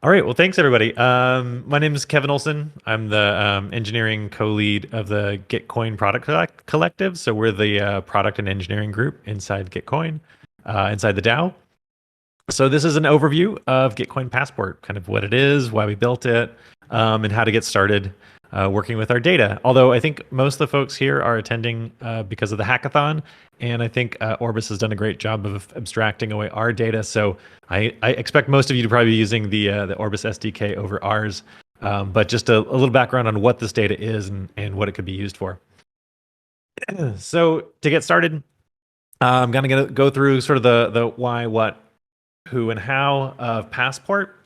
All right. Well, thanks everybody. My name is Kevin Olsen. I'm the engineering co-lead of the Gitcoin product collective. So we're the product and engineering group inside Gitcoin, inside the DAO. So this is an overview of Gitcoin Passport, kind of what it is, why we built it, and how to get started working with our data. Although I think most of the folks here are attending because of the hackathon, and I think Orbis has done a great job of abstracting away our data. So I expect most of you to probably be using the Orbis SDK over ours. But just a little background on what this data is and what it could be used for. So to get started, I'm going to go through sort of the why, what, who, and how of Passport.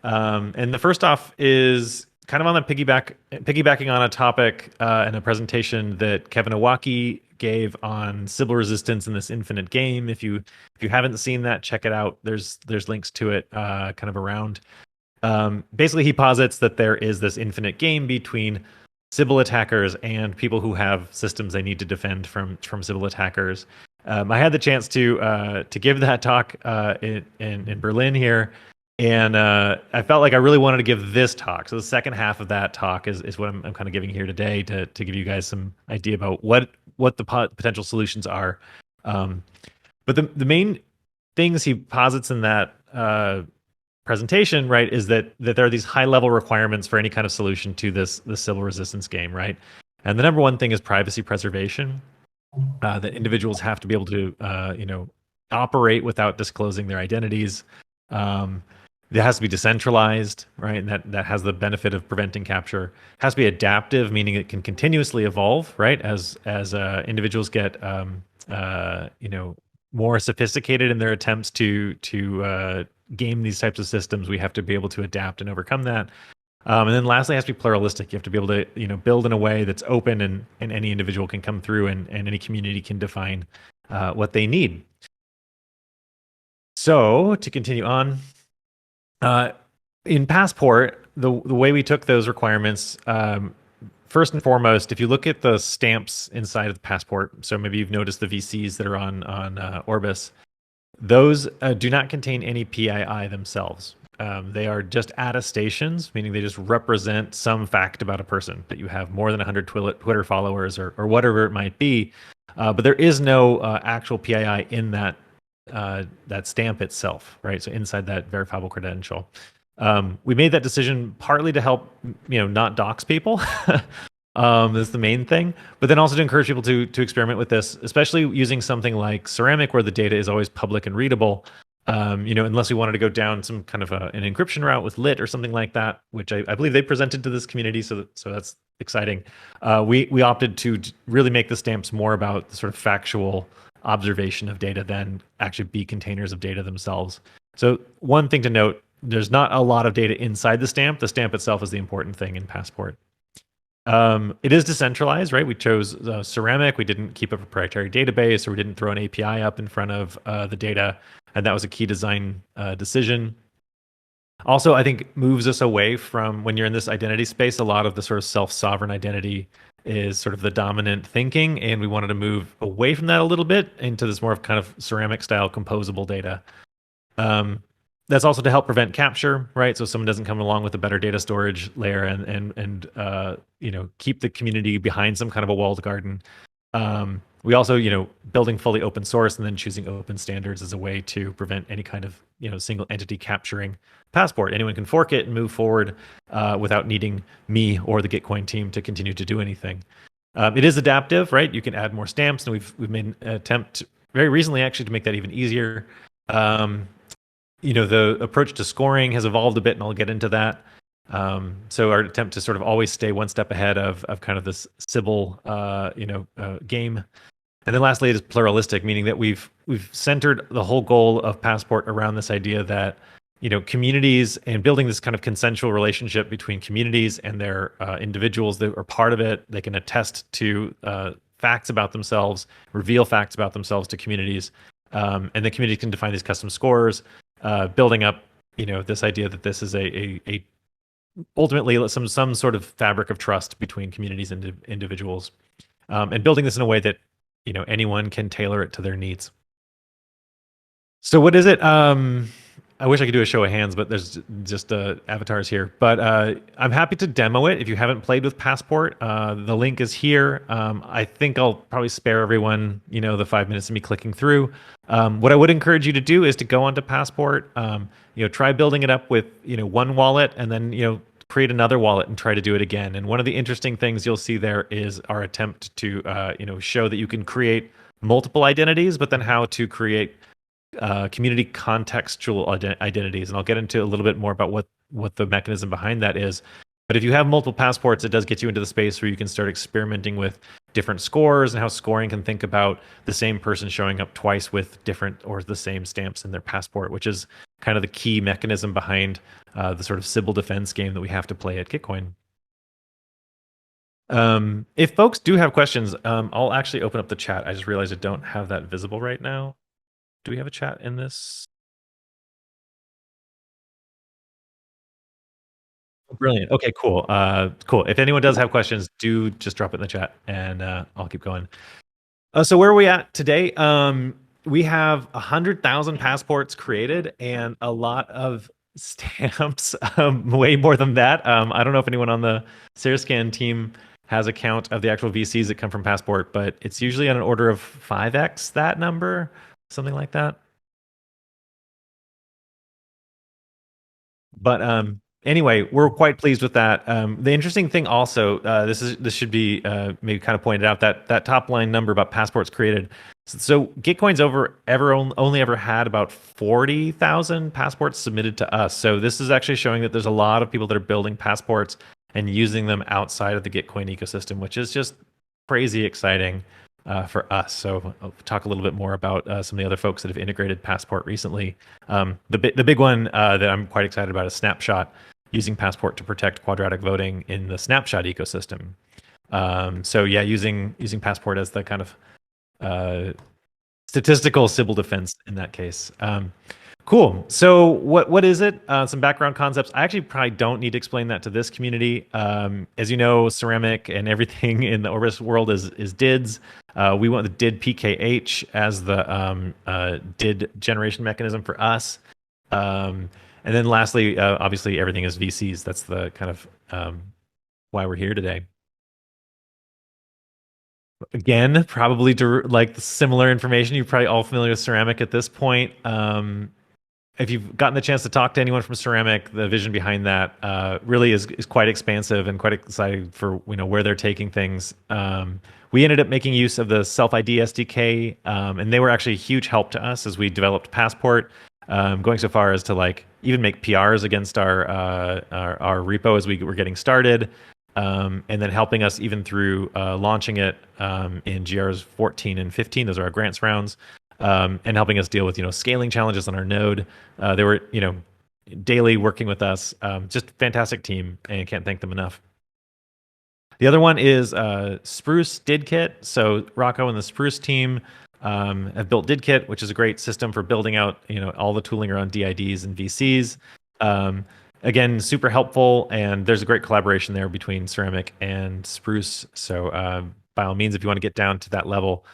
And the first off is kind of on the piggybacking on a topic and a presentation that Kevin Owaki gave on Sybil resistance in this infinite game. If you haven't seen that, check it out. There's links to it kind of around. Basically, he posits that there is this infinite game between Sybil attackers and people who have systems they need to defend from Sybil attackers. I had the chance to give that talk in Berlin here, and I felt like I really wanted to give this talk. So the second half of that talk is what I'm kind of giving here today to give you guys some idea about what the potential solutions are. But the main things he posits in that presentation, right, is that there are these high level requirements for any kind of solution to the Sybil resistance game, right? And the number one thing is privacy preservation. That individuals have to be able to, operate without disclosing their identities. It has to be decentralized, right? And that has the benefit of preventing capture. It has to be adaptive, meaning it can continuously evolve, right? As individuals get, more sophisticated in their attempts to game these types of systems, we have to be able to adapt and overcome that. And then lastly, it has to be pluralistic. You have to be able to, build in a way that's open and any individual can come through and any community can define what they need. So to continue on, in Passport, the way we took those requirements, first and foremost, if you look at the stamps inside of the Passport, so maybe you've noticed the VCs that are on Orbis, those do not contain any PII themselves. They are just attestations, meaning they just represent some fact about a person, that you have more than 100 Twitter followers or whatever it might be. But there is no actual PII in that stamp itself, right? So inside that verifiable credential. We made that decision partly to help, not dox people. That's the main thing, but then also to encourage people to experiment with this, especially using something like Ceramic, where the data is always public and readable. Unless we wanted to go down some kind of an encryption route with lit or something like that, which I believe they presented to this community, so that's exciting. We opted to really make the stamps more about the sort of factual observation of data than actually be containers of data themselves. So one thing to note, there's not a lot of data inside the stamp. The stamp itself is the important thing in Passport. It is decentralized, right? We chose Ceramic. We didn't keep a proprietary database, or we didn't throw an API up in front of the data. And that was a key design decision. Also, I think moves us away from, when you're in this identity space, a lot of the sort of self-sovereign identity is sort of the dominant thinking. And we wanted to move away from that a little bit into this more of kind of Ceramic style composable data. That's also to help prevent capture, right? So someone doesn't come along with a better data storage layer and keep the community behind some kind of a walled garden. We also, building fully open source and then choosing open standards as a way to prevent any kind of, single entity capturing Passport. Anyone can fork it and move forward without needing me or the Gitcoin team to continue to do anything. It is adaptive, right? You can add more stamps, and we've made an attempt very recently actually to make that even easier. The approach to scoring has evolved a bit, and I'll get into that. So our attempt to sort of always stay one step ahead of kind of this Sybil, game. And then lastly, it is pluralistic, meaning that we've centered the whole goal of Passport around this idea that, communities, and building this kind of consensual relationship between communities and their individuals that are part of it. They can attest to facts about themselves, reveal facts about themselves to communities, and the community can define these custom scores, building up, this idea that this is a ultimately some sort of fabric of trust between communities and individuals, and building this in a way that anyone can tailor it to their needs. So what is it? I wish I could do a show of hands, but there's just avatars here. But I'm happy to demo it if you haven't played with Passport. The link is here. I think I'll probably spare everyone, the 5 minutes of me clicking through. What I would encourage you to do is to go onto Passport. Try building it up with one wallet, and then create another wallet and try to do it again. And one of the interesting things you'll see there is our attempt to show that you can create multiple identities, but then how to create community contextual identities, and I'll get into a little bit more about what the mechanism behind that is. But if you have multiple passports, it does get you into the space where you can start experimenting with different scores and how scoring can think about the same person showing up twice with different or the same stamps in their passport, which is kind of the key mechanism behind the sort of Sybil defense game that we have to play at Gitcoin. If folks do have questions, I'll actually open up the chat. I just realized I don't have that visible right now. Do we have a chat in this? Brilliant. Okay, cool. Cool. If anyone does have questions, do just drop it in the chat, and I'll keep going. So where are we at today? We have 100,000 passports created and a lot of stamps, way more than that. I don't know if anyone on the Serscan team has a count of the actual VCs that come from Passport, but it's usually on an order of 5x that number, something like that. But anyway, we're quite pleased with that. The interesting thing also, this should be maybe kind of pointed out, that top line number about passports created. So Gitcoin's only ever had about 40,000 passports submitted to us. So this is actually showing that there's a lot of people that are building passports and using them outside of the Gitcoin ecosystem, which is just crazy exciting for us. So I'll talk a little bit more about some of the other folks that have integrated Passport recently. The big one that I'm quite excited about is Snapshot, using Passport to protect quadratic voting in the Snapshot ecosystem. So yeah, using Passport as the kind of statistical Sybil defense in that case. Cool. So what is it? Some background concepts. I actually probably don't need to explain that to this community. As you know, ceramic and everything in the Orbis world is DIDs. We want the DID PKH as the DID generation mechanism for us. And then lastly, obviously everything is VCs. That's the kind of why we're here today. Again, probably like similar information. You're probably all familiar with ceramic at this point. If you've gotten the chance to talk to anyone from ceramic, the vision behind that really is quite expansive and quite exciting for where they're taking things. We ended up making use of the self-ID SDK, and they were actually a huge help to us as we developed Passport, going so far as to even make PRs against our repo as we were getting started, and then helping us even through launching it in GRs 14 and 15. Those are our grants rounds. And helping us deal with scaling challenges on our node. They were daily working with us. Just fantastic team, and can't thank them enough. The other one is Spruce DidKit. So Rocco and the Spruce team have built DidKit, which is a great system for building out all the tooling around DIDs and VCs. Again, super helpful, and there's a great collaboration there between Ceramic and Spruce. So by all means, if you want to get down to that level,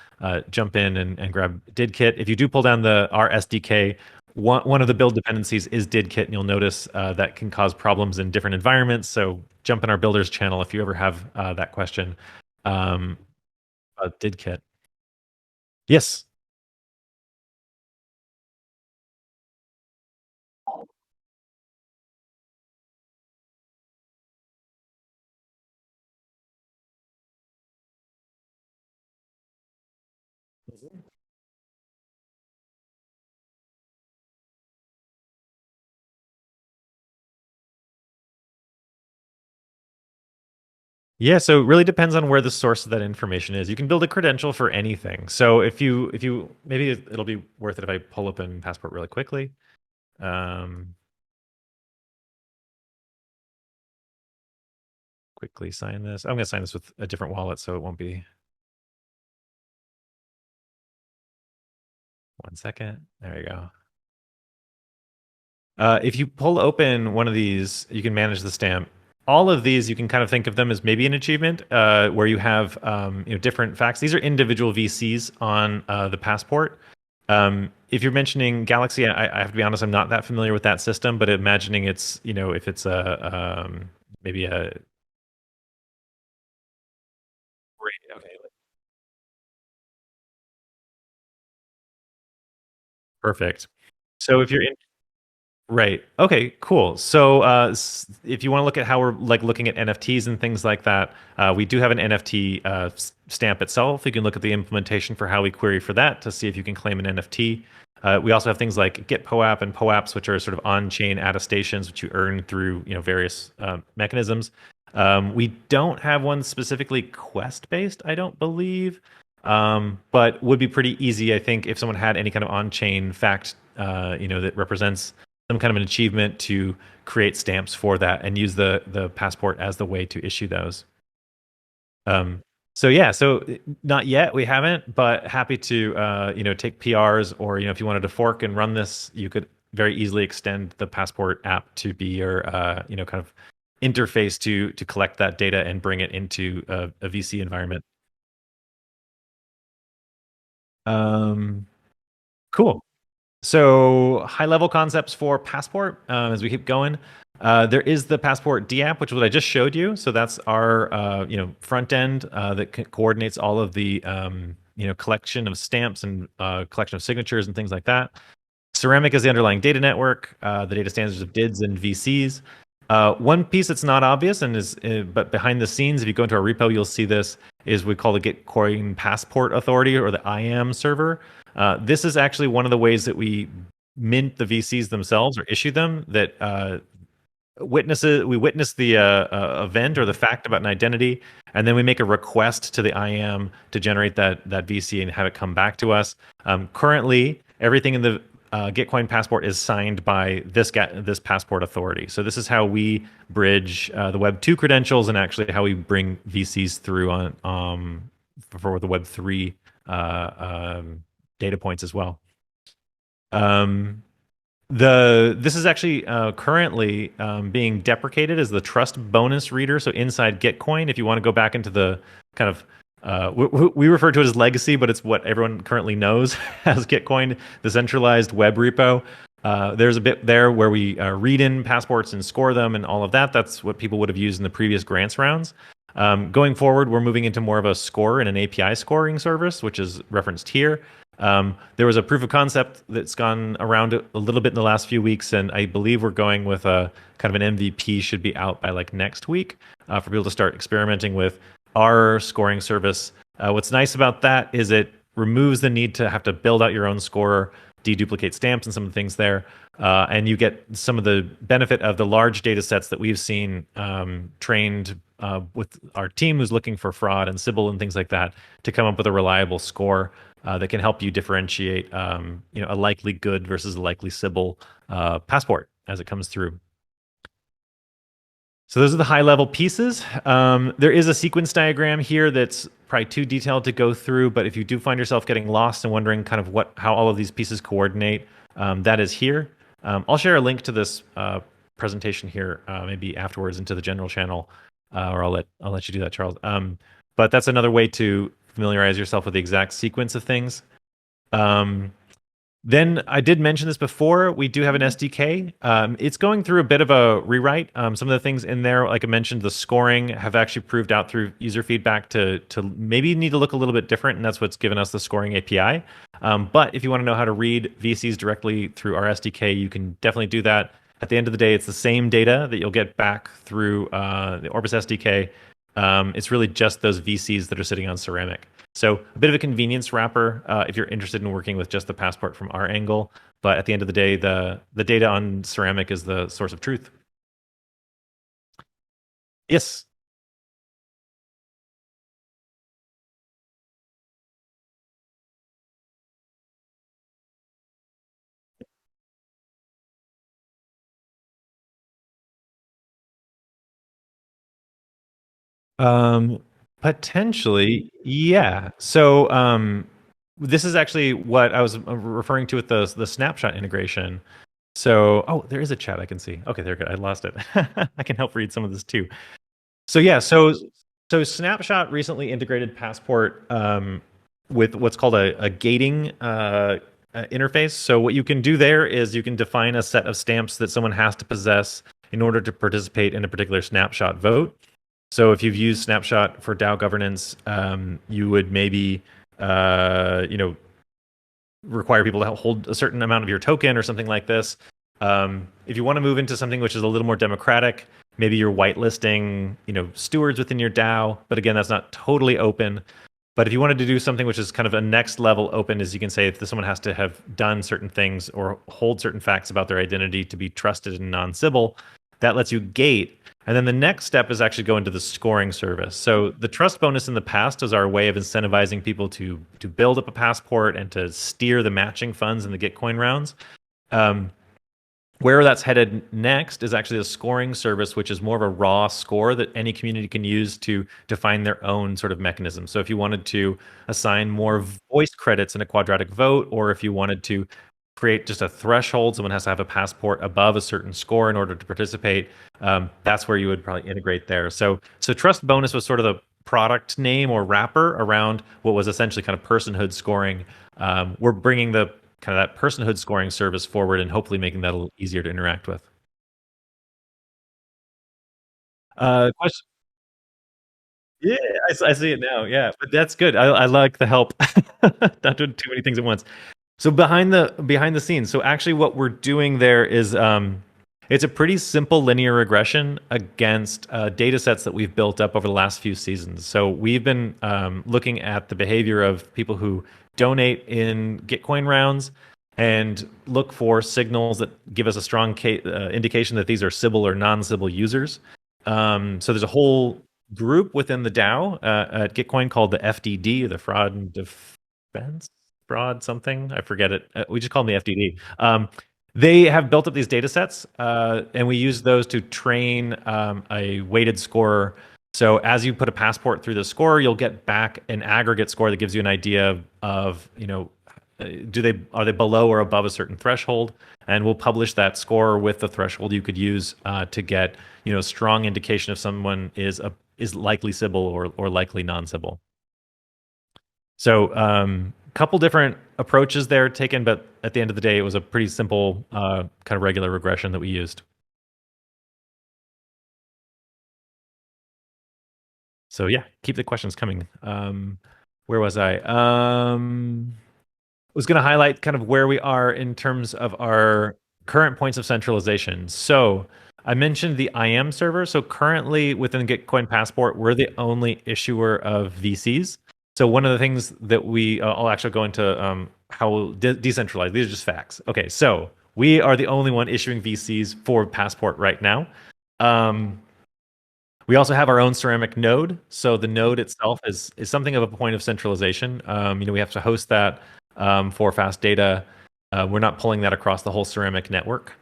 jump in and grab DidKit. If you do pull down our SDK, one of the build dependencies is DidKit, and you'll notice that can cause problems in different environments. So jump in our builders channel if you ever have that question about DidKit. Yes. Yeah, so it really depends on where the source of that information is. You can build a credential for anything. So if you maybe it'll be worth it if I pull open Passport really quickly. Quickly sign this. I'm going to sign this with a different wallet, so it won't be. 1 second. There you go. If you pull open one of these, you can manage the stamp. All of these, you can kind of think of them as maybe an achievement where you have different facts. These are individual VCs on the Passport. If you're mentioning Galaxy, I have to be honest, I'm not that familiar with that system, but imagining it's, if it's a maybe a great, okay, perfect. So if you're in, right. Okay, cool. So if you want to look at how we're like looking at NFTs and things like that, we do have an NFT stamp itself. You can look at the implementation for how we query for that to see if you can claim an NFT. We also have things like Gitpoap and POAPs, which are sort of on-chain attestations, which you earn through various mechanisms. We don't have one specifically quest-based, I don't believe, but would be pretty easy, I think, if someone had any kind of on-chain fact, that represents some kind of an achievement to create stamps for that and use the passport as the way to issue those. Um, so yeah, so not yet, we haven't, but happy to take PRs, or if you wanted to fork and run this, you could very easily extend the passport app to be your kind of interface to collect that data and bring it into a VC environment. Um, cool. So high level concepts for Passport as we keep going. There is the Passport D app, which is what I just showed you. So that's our front end that coordinates all of the collection of stamps and collection of signatures and things like that. Ceramic is the underlying data network, the data standards of DIDs and VCs. One piece that's not obvious and is, but behind the scenes, if you go into our repo, you'll see this, is we call the Gitcoin Passport Authority, or the IAM server. This is actually one of the ways that we mint the VCs themselves or issue them. That we witness the event or the fact about an identity, and then we make a request to the IAM to generate that VC and have it come back to us. Currently, everything in the Gitcoin Passport is signed by this passport authority. So this is how we bridge the Web2 credentials, and actually how we bring VCs through on for the Web3 data points as well. Um, this is actually currently being deprecated as the trust bonus reader. So inside Gitcoin, if you want to go back into the kind of we refer to it as legacy, but it's what everyone currently knows as Gitcoin, the centralized web repo. There's a bit there where we read in passports and score them and all of that. That's what people would have used in the previous grants rounds. Going forward, we're moving into more of a score and an API scoring service, which is referenced here. There was a proof of concept that's gone around a little bit in the last few weeks, and I believe we're going with a kind of an MVP should be out by like next week for people to start experimenting with our scoring service. What's nice about that is it removes the need to have to build out your own scorer, deduplicate stamps and some of the things there, and you get some of the benefit of the large data sets that we've seen trained with our team who's looking for fraud and Sybil and things like that to come up with a reliable score that can help you differentiate a likely good versus a likely Sybil passport as it comes through. So those are the high level pieces. There is a sequence diagram here that's probably too detailed to go through, but if you do find yourself getting lost and wondering kind of how all of these pieces coordinate, that is here. I'll share a link to this presentation here maybe afterwards into the general channel, or I'll let you do that, Charles. But that's another way to familiarize yourself with the exact sequence of things. Then I did mention this before. We do have an SDK. It's going through a bit of a rewrite. Some of the things in there, like I mentioned, the scoring have actually proved out through user feedback to maybe need to look a little bit different, and that's what's given us the scoring API. But if you want to know how to read VCs directly through our SDK, you can definitely do that. At the end of the day, it's the same data that you'll get back through the Orbis SDK. It's really just those VCs that are sitting on Ceramic. So a bit of a convenience wrapper if you're interested in working with just the passport from our angle. But at the end of the day, the data on Ceramic is the source of truth. Yes. Potentially, yeah. So this is actually what I was referring to with the snapshot integration. So, oh, there is a chat I can see. Okay, there, good. I lost it. I can help read some of this too. So yeah, so Snapshot recently integrated Passport with what's called a gating interface. So what you can do there is you can define a set of stamps that someone has to possess in order to participate in a particular snapshot vote. So if you've used Snapshot for DAO governance, you would maybe, require people to hold a certain amount of your token or something like this. If you want to move into something which is a little more democratic, maybe you're whitelisting, stewards within your DAO. But again, that's not totally open. But if you wanted to do something which is kind of a next level open, is you can say if someone has to have done certain things or hold certain facts about their identity to be trusted and non-Sybil, that lets you gate. And then the next step is actually go into the scoring service. So the trust bonus in the past was our way of incentivizing people to build up a passport and to steer the matching funds in the Gitcoin rounds. Where that's headed next is actually a scoring service, which is more of a raw score that any community can use to define their own sort of mechanism. So if you wanted to assign more voice credits in a quadratic vote, or if you wanted to create just a threshold, someone has to have a passport above a certain score in order to participate, that's where you would probably integrate there. So Trust Bonus was sort of the product name or wrapper around what was essentially kind of personhood scoring. We're bringing the kind of that personhood scoring service forward and hopefully making that a little easier to interact with. Question. Yeah, I see it now. Yeah, but that's good. I like the help. Not doing too many things at once. So behind the scenes, so actually what we're doing there is it's a pretty simple linear regression against data sets that we've built up over the last few seasons. So we've been looking at the behavior of people who donate in Gitcoin rounds and look for signals that give us a strong indication that these are Sybil or non-Sybil users. So there's a whole group within the DAO at Gitcoin called the FDD, the Fraud and Defense Fraud something. I forget it. We just call them the FDD. They have built up these data sets, and we use those to train a weighted scorer. So as you put a passport through the score, you'll get back an aggregate score that gives you an idea of, are they below or above a certain threshold? And we'll publish that score with the threshold you could use to get, strong indication if someone is likely Sybil or likely non-Sybil. So couple different approaches there taken, but at the end of the day, it was a pretty simple kind of regular regression that we used. So yeah, keep the questions coming. Where was I? Was going to highlight kind of where we are in terms of our current points of centralization. So I mentioned the IAM server. So currently within Gitcoin Passport, we're the only issuer of VCs. So one of the things that I'll actually go into how decentralized. These are just facts. Okay, so we are the only one issuing VCs for Passport right now. We also have our own ceramic node. So the node itself is something of a point of centralization. We have to host that for fast data. We're not pulling that across the whole ceramic network.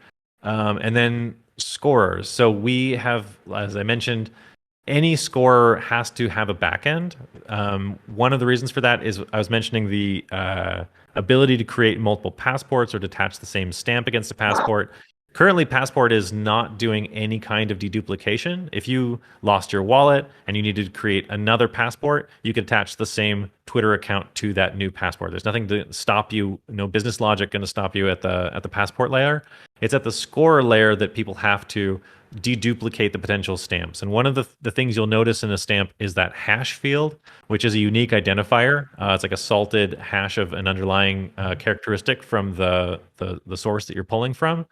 And then scorers. So we have, as I mentioned, any scorer has to have a backend. One of the reasons for that is I was mentioning the ability to create multiple passports or detach the same stamp against a passport. Currently, Passport is not doing any kind of deduplication. If you lost your wallet and you needed to create another passport, you could attach the same Twitter account to that new passport. There's nothing to stop you, no business logic going to stop you at the passport layer. It's at the scorer layer that people have to deduplicate the potential stamps. And one of the things you'll notice in a stamp is that hash field, which is a unique identifier. It's like a salted hash of an underlying characteristic from the source that you're pulling from.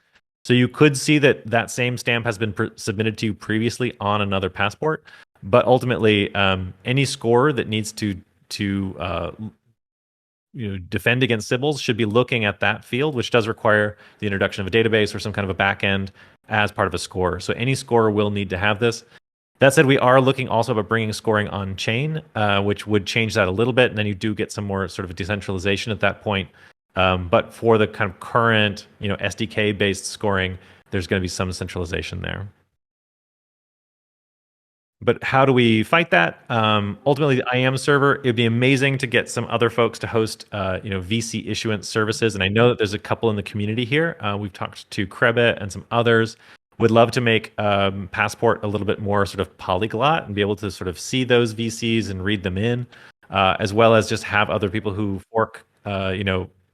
So you could see that same stamp has been submitted to you previously on another passport, but ultimately, any scorer that needs to defend against Sybils should be looking at that field, which does require the introduction of a database or some kind of a backend as part of a score. So any scorer will need to have this. That said, we are looking also about bringing scoring on chain, which would change that a little bit, and then you do get some more sort of decentralization at that point. But for the kind of current, SDK-based scoring, there's going to be some centralization there. But how do we fight that? Ultimately, the IAM server, it'd be amazing to get some other folks to host, VC issuance services. And I know that there's a couple in the community here. We've talked to Krebit and some others. Would love to make Passport a little bit more sort of polyglot and be able to sort of see those VCs and read them in, as well as just have other people who fork,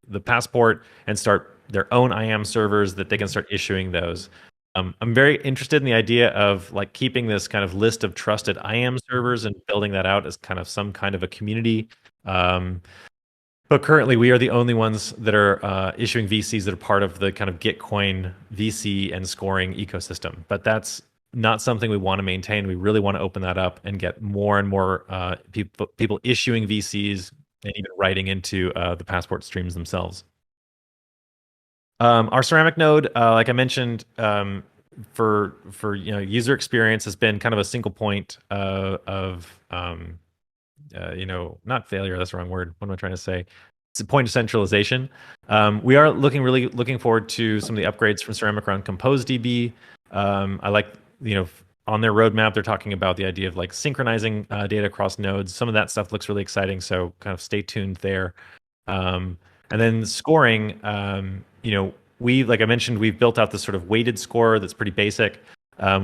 the passport and start their own IAM servers that they can start issuing those. I'm very interested in the idea of like keeping this kind of list of trusted IAM servers and building that out as kind of some kind of a community. But currently, we are the only ones that are issuing VCs that are part of the kind of Gitcoin VC and scoring ecosystem. But that's not something we want to maintain. We really want to open that up and get more and more people issuing VCs and even writing into the Passport streams themselves. Our ceramic node, like I mentioned, for user experience has been kind of a single point of not failure. That's the wrong word. What am I trying to say? It's a point of centralization. We are really looking forward to some of the upgrades from Ceramic around ComposeDB. I like, on their roadmap, they're talking about the idea of like synchronizing data across nodes. Some of that stuff looks really exciting. So kind of stay tuned there. And then scoring, like I mentioned, we've built out this sort of weighted score that's pretty basic.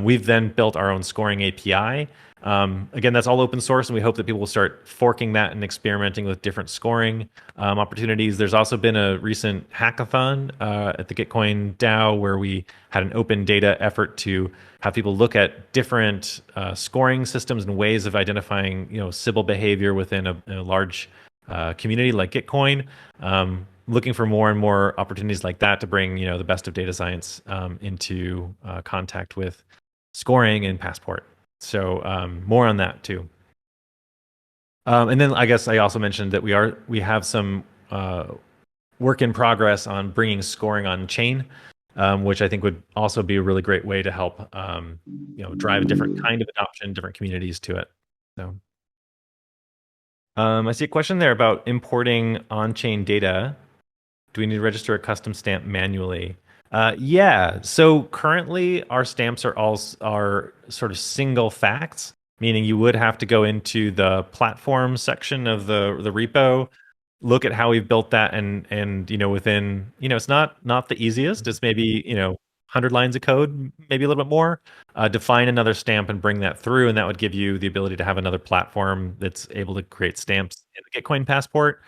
We've then built our own scoring API. Again, that's all open source, and we hope that people will start forking that and experimenting with different scoring opportunities. There's also been a recent hackathon at the Gitcoin DAO where we had an open data effort to have people look at different scoring systems and ways of identifying, Sybil behavior within a large community like Gitcoin. Looking for more and more opportunities like that to bring, the best of data science into contact with scoring and Passport. So more on that too. And then I guess I also mentioned that we have some work in progress on bringing scoring on chain, which I think would also be a really great way to help drive a different kind of adoption, different communities to it. So I see a question there about importing on-chain data. Do we need to register a custom stamp manually? Yeah. So currently, our stamps are sort of single facts, meaning you would have to go into the platform section of the repo, look at how we've built that, and within it's not the easiest. It's maybe 100 lines of code, maybe a little bit more. Define another stamp and bring that through, and that would give you the ability to have another platform that's able to create stamps in the Gitcoin Passport.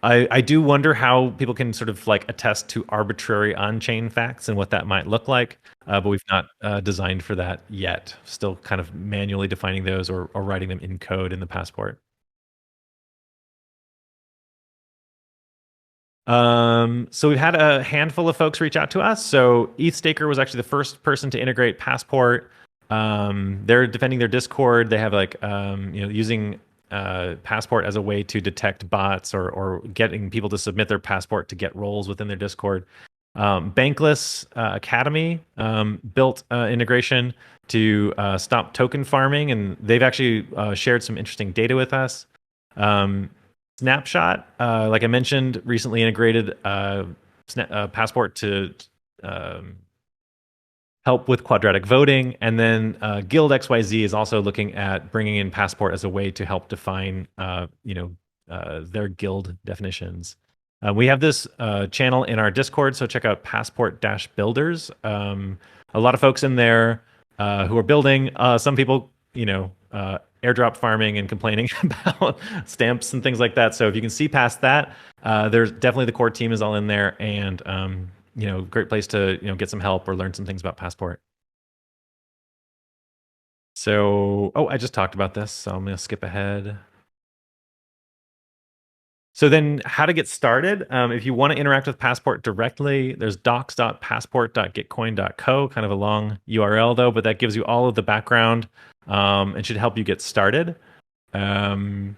I do wonder how people can sort of like attest to arbitrary on-chain facts and what that might look like, but we've not designed for that yet. Still kind of manually defining those or writing them in code in the Passport. So we've had a handful of folks reach out to us. So ETHStaker was actually the first person to integrate Passport. They're defending their Discord. They have like using Passport as a way to detect bots or getting people to submit their Passport to get roles within their Discord. Bankless Academy built integration to stop token farming, and they've actually shared some interesting data with us. Snapshot, like I mentioned, recently integrated Passport to help with quadratic voting. And then Guild XYZ is also looking at bringing in Passport as a way to help define, their guild definitions. We have this channel in our Discord, so check out Passport-Builders. A lot of folks in there who are building. Some people, airdrop farming and complaining about stamps and things like that. So if you can see past that, there's definitely the core team is all in there, and great place to get some help or learn some things about Passport. So, I just talked about this, so I'm going to skip ahead. So then how to get started. If you want to interact with Passport directly, there's docs.passport.gitcoin.co, kind of a long URL though, but that gives you all of the background and should help you get started. Again,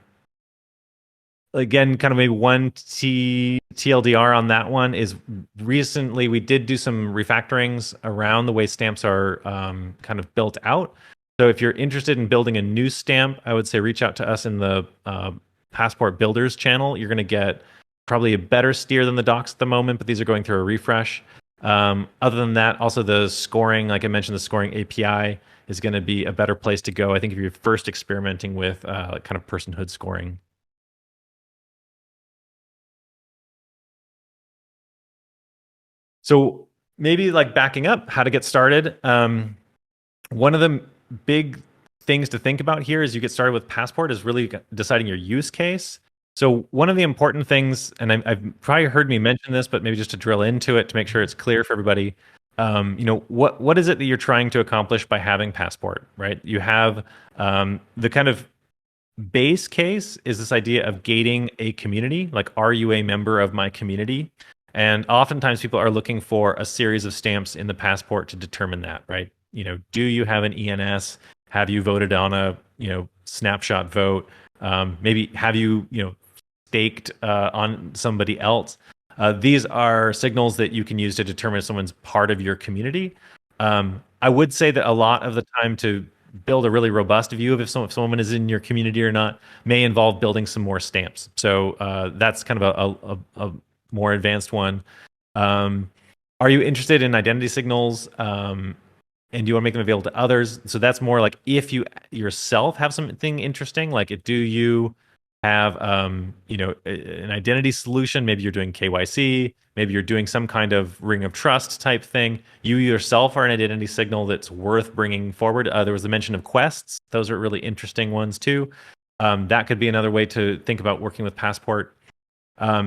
kind of maybe one TLDR on that one is recently we did do some refactorings around the way stamps are kind of built out. So if you're interested in building a new stamp, I would say reach out to us in the Passport Builders channel. You're going to get probably a better steer than the docs at the moment, but these are going through a refresh. Other than that, also the scoring, like I mentioned, the scoring API is going to be a better place to go, I think, if you're first experimenting with kind of personhood scoring. So maybe like backing up, how to get started. One of the big things to think about here as you get started with Passport is really deciding your use case. So one of the important things, and I've probably heard me mention this, but maybe just to drill into it to make sure it's clear for everybody, what is it that you're trying to accomplish by having Passport, right? You have the kind of base case is this idea of gating a community, like are you a member of my community? And oftentimes people are looking for a series of stamps in the passport to determine that, right? Do you have an ENS? Have you voted on a snapshot vote? Maybe have you staked on somebody else? These are signals that you can use to determine if someone's part of your community. I would say that a lot of the time to build a really robust view of if someone is in your community or not may involve building some more stamps. So that's kind of a more advanced one. Are you interested in identity signals? And do you want to make them available to others? So that's more like if you yourself have something interesting, like do you have an identity solution? Maybe you're doing KYC, maybe you're doing some kind of ring of trust type thing. You yourself are an identity signal that's worth bringing forward. There was the mention of quests. Those are really interesting ones too. That could be another way to think about working with Passport.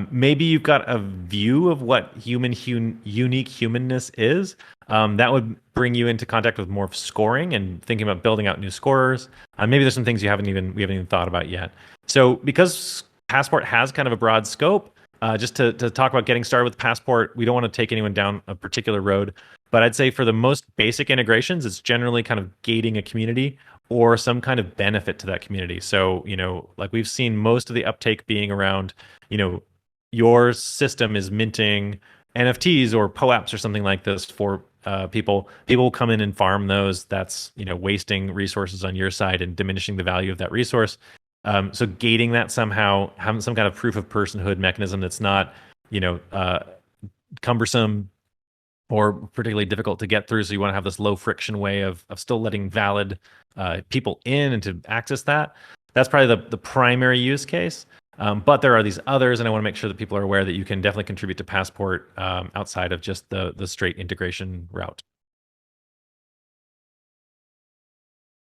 Maybe you've got a view of what unique humanness is. That would bring you into contact with more scoring and thinking about building out new scorers. Maybe there's some things we haven't even thought about yet. So because Passport has kind of a broad scope, just to talk about getting started with Passport, we don't want to take anyone down a particular road. But I'd say for the most basic integrations, it's generally kind of gating a community or some kind of benefit to that community. So, like we've seen most of the uptake being around, your system is minting NFTs or POAPs or something like this for people. People will come in and farm those. That's, wasting resources on your side and diminishing the value of that resource. So gating that somehow, having some kind of proof of personhood mechanism that's not, cumbersome or particularly difficult to get through. So you want to have this low friction way of still letting valid people in and to access that. That's probably the primary use case. But there are these others, and I want to make sure that people are aware that you can definitely contribute to Passport outside of just the straight integration route.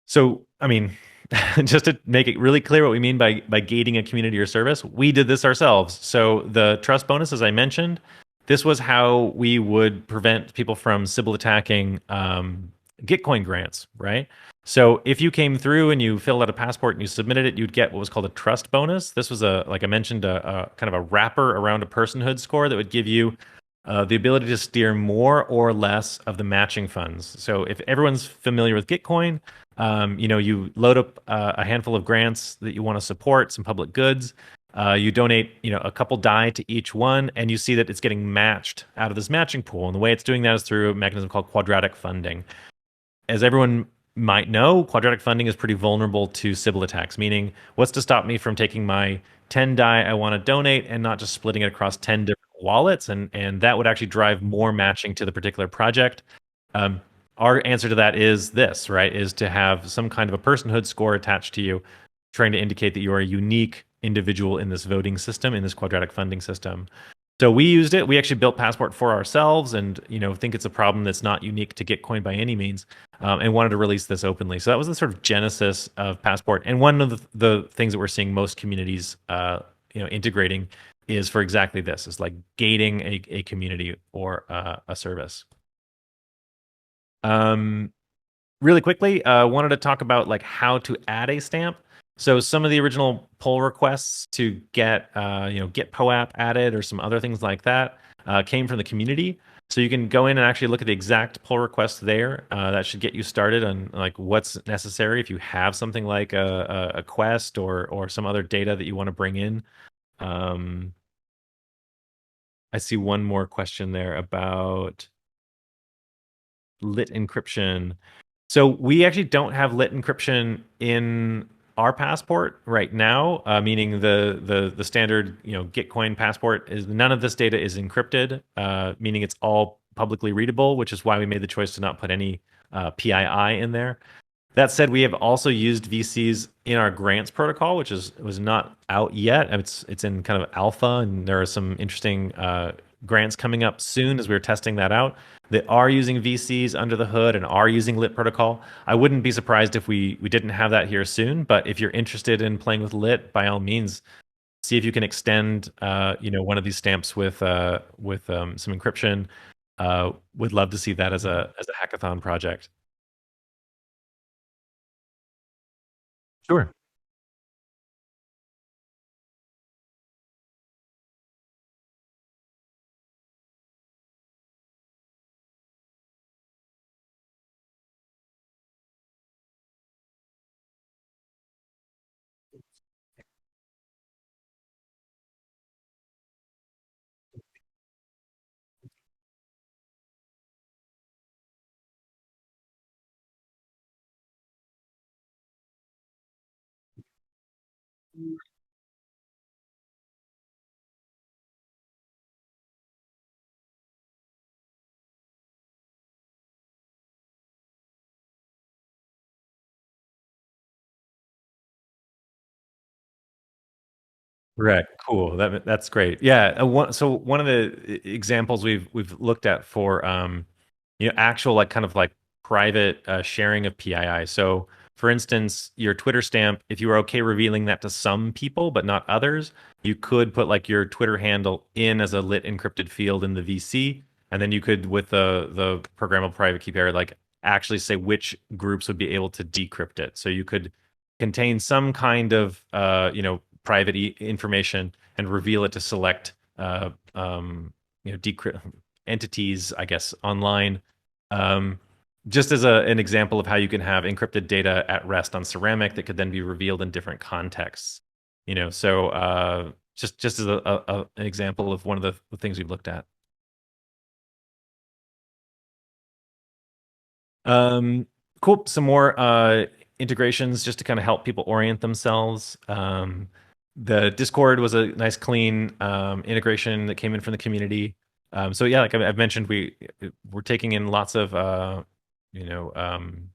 So, I mean, just to make it really clear what we mean by gating a community or service, we did this ourselves. So the trust bonus, as I mentioned, this was how we would prevent people from Sybil attacking Gitcoin grants, right? So if you came through and you filled out a passport and you submitted it, you'd get what was called a trust bonus. This was like I mentioned, a kind of a wrapper around a personhood score that would give you the ability to steer more or less of the matching funds. So if everyone's familiar with Gitcoin, you load up a handful of grants that you want to support, some public goods. You donate, a couple DAI to each one, and you see that it's getting matched out of this matching pool. And the way it's doing that is through a mechanism called quadratic funding. As everyone might know, quadratic funding is pretty vulnerable to Sybil attacks, meaning what's to stop me from taking my 10 DAI I want to donate and not just splitting it across 10 different wallets? And that would actually drive more matching to the particular project. Our answer to that is this, right? Is to have some kind of a personhood score attached to you, trying to indicate that you are a unique individual in this voting system, in this quadratic funding system. So we used it. We actually built Passport for ourselves, and think it's a problem that's not unique to Gitcoin by any means, and wanted to release this openly. So that was the sort of genesis of Passport. And one of the things that we're seeing most communities, integrating is for exactly this: is like gating a community or a service. Really quickly, wanted to talk about like how to add a stamp. So some of the original pull requests to get get POAP added or some other things like that came from the community. So you can go in and actually look at the exact pull request there. That should get you started on like what's necessary if you have something like a quest or some other data that you want to bring in. I see one more question there about lit encryption. So we actually don't have lit encryption in our passport right now, meaning the standard Gitcoin passport is none of this data is encrypted, meaning it's all publicly readable, which is why we made the choice to not put any PII in there. That said, we have also used VCs in our grants protocol, which was not out yet. It's in kind of alpha, and there are some interesting grants coming up soon as we're testing that out. They are using VCs under the hood and are using lit protocol. I wouldn't be surprised if we didn't have that here soon, but if you're interested in playing with lit, by all means, see if you can extend, one of these stamps with some encryption. Would love to see that as a hackathon project. Sure. Right. Cool. That's great. Yeah. So one of the examples we've looked at for actual like kind of like private sharing of PII. So for instance, your Twitter stamp, if you were okay revealing that to some people but not others, you could put like your Twitter handle in as a lit encrypted field in the VC, and then you could with the programmable private key pair like actually say which groups would be able to decrypt it. So you could contain some kind of private information and reveal it to select decrypt entities, I guess, online. Um, just as an example of how you can have encrypted data at rest on ceramic that could then be revealed in different contexts. Just as an example of one of the things we've looked at. Um, cool. Some more integrations just to kind of help people orient themselves. The Discord was a nice, clean integration that came in from the community. So yeah, like I've mentioned, we're taking in lots of you know um,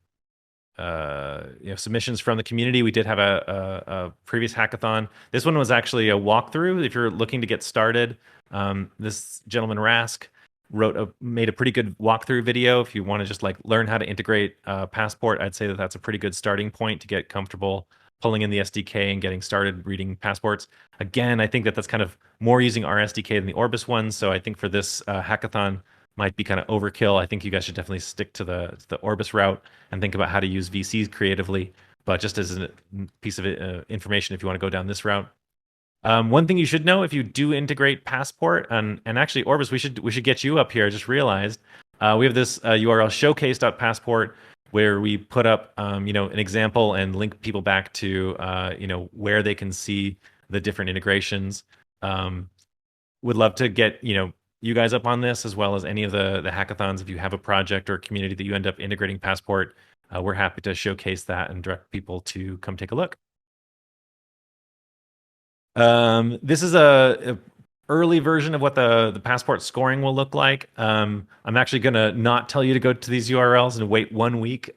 submissions from the community. We did have a previous hackathon. This one was actually a walkthrough. If you're looking to get started, this gentleman Rask made a pretty good walkthrough video. If you want to just like learn how to integrate Passport, I'd say that that's a pretty good starting point to get comfortable pulling in the SDK and getting started reading passports. Again, I think that that's kind of more using our SDK than the Orbis one. So I think for this hackathon might be kind of overkill. I think you guys should definitely stick to the Orbis route and think about how to use VCs creatively. But just as a piece of information, if you want to go down this route, one thing you should know if you do integrate Passport and actually Orbis, we should get you up here. I just realized we have this URL showcase.passport where we put up an example and link people back to where they can see the different integrations. Um, would love to get you guys up on this as well as any of the hackathons. If you have a project or a community that you end up integrating Passport, we're happy to showcase that and direct people to come take a look. This is a early version of what the passport scoring will look like. I'm actually gonna not tell you to go to these URLs and wait 1 week.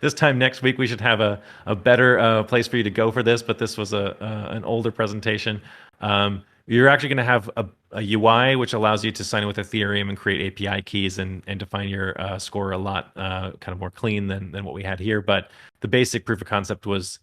This time next week we should have a better place for you to go for this. But this was an older presentation. You're actually going to have a UI which allows you to sign in with Ethereum and create API keys and define your score a lot kind of more clean than what we had here. But the basic proof of concept was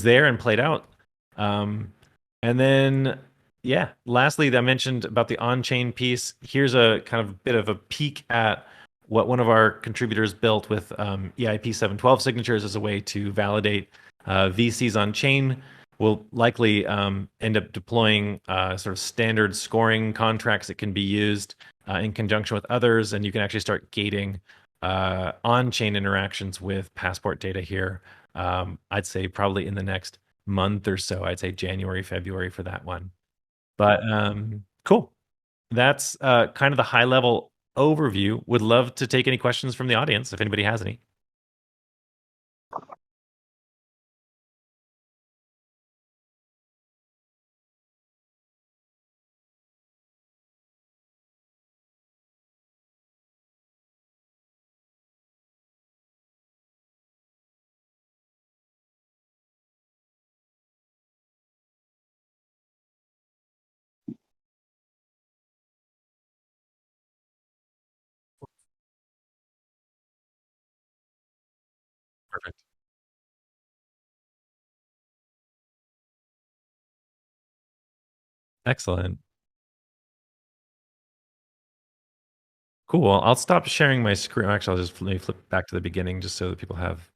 there and played out. And then, yeah, lastly, I mentioned about the on-chain piece. Here's a kind of bit of a peek at what one of our contributors built with EIP 712 signatures as a way to validate VCs on chain. We'll likely end up deploying sort of standard scoring contracts that can be used in conjunction with others, and you can actually start gating on-chain interactions with Passport data here. I'd say probably in the next month or so. I'd say January, February for that one. But cool. That's kind of the high level overview. Would love to take any questions from the audience if anybody has any. Perfect. Excellent. Cool. I'll stop sharing my screen. Actually, I'll just maybe flip back to the beginning just so that people have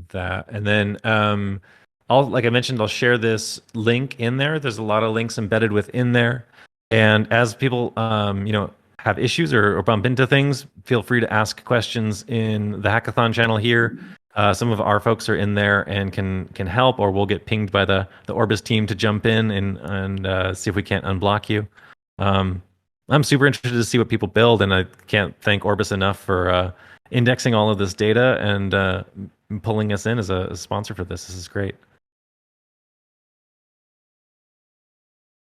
that. And then I'll, like I mentioned, I'll share this link in there. There's a lot of links embedded within there. And as people have issues or bump into things, feel free to ask questions in the hackathon channel here. Some of our folks are in there and can help, or we'll get pinged by the Orbis team to jump in and see if we can't unblock you. Um, I'm super interested to see what people build, and I can't thank Orbis enough for indexing all of this data and pulling us in as a sponsor for this. This is great.